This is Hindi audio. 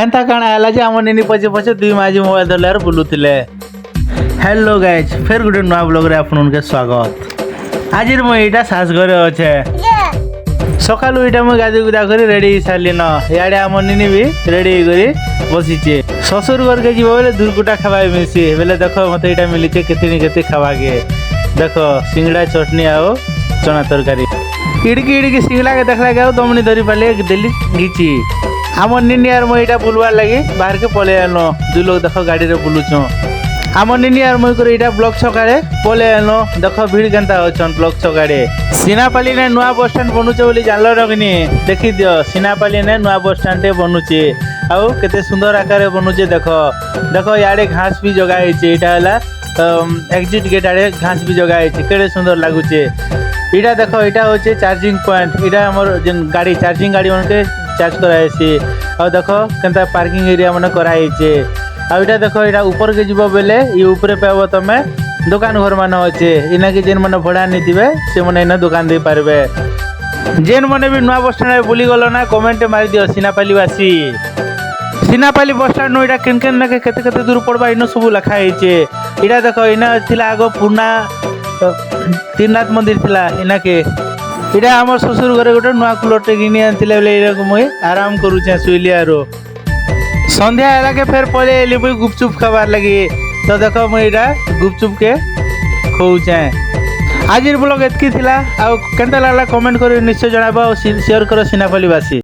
हेन्ता काଣା ହେଲା ଯେ ଆମ ନିନି ପଛେ ପଛେ ଦୁଇ ମାଝି ମୋବାଇଲ ଧରିଲାର ବୁଲୁଥିଲେ। हेलो गाइज फिर गोटे नुआ ब्लॉग रे आपनके स्वागत। आज मुझे यहाँ सास घरे अच्छे सकालू यहाँ मुझे गाधी गुदा कर रेडी सारे न इे आम निनी भी रेडी कर बसीचे ससुर घर के जीव बोले दुर्गुटा खावा मिसी बोले देख मत यहाँ मिलीचे के खावा के देख सिंगड़ा चटनी आओ चना तरकारी इड़की इड़की सिंगड़ा के देखला के दमनी धरी पाले दिल्ली घीची आम निनी यार मुझे यहाँ बुलवार लगी बाहर के पलि आनो दु लोग देख गाड़ी रे बुलुच आम निनी यार मुझे यहाँ ब्लॉक छकाड़े पलि आनो देख भिड़ केन्ता अच्छन ब्लॉक छकाड़े सीनापाली ने नुआ बस स्टैंड बनुचे बोली जानल रखनी देखी दियो सीनापाली ने नुआ बस स्टैंड टे बनुचे आउ केते सुंदर आकार बनुचे देख देख याडे घास भी जगा है एग्जिट गेट आड़े घास भी जगा है केड़े सुंदर लगुचे इटा देख इटा होचे चार्जिंग पॉइंट इटा हमर जन गाड़ी चार्जिंग गाड़ी मन के चार्ज कराइसी आ देख केनता पार्किंग एरिया मन कराइचे आ इटा देख इटा ऊपर के जीव बेले ये ऊपर पाबो तमे दुकान घर मान अच्छे इना के जेन मैंने भड़ा नहीं थे से मैंने इना दुकान दे पारे जेन मैंने भी नुआ बस स्टैंड बुली गल ना कमेंट मारी दियो सीनापाली बासी सीनापाली बस स्टैंड नो इटा केन केन ना केते केते दूर पड़बा इनो सब लिखा है इटा देख इना थिला आगो पुरना तीरनाथ मंदिर थिला इना के इटा हमर ससुर घरे गोटे नुआ कूलर टे किनी आनथिले बेले इरा को मुई आराम करूचे सुइलियारो संध्या हैला के फेर पले एली मुई गुपचुप खाबार लगी तो देखो मुझे यहाँ गुपचुप के खोचे आज ब्लॉग एतकी थिला आ केनता लागला कमेंट कर निश्चय जणाबो शेयर करो सीनापाली बासी।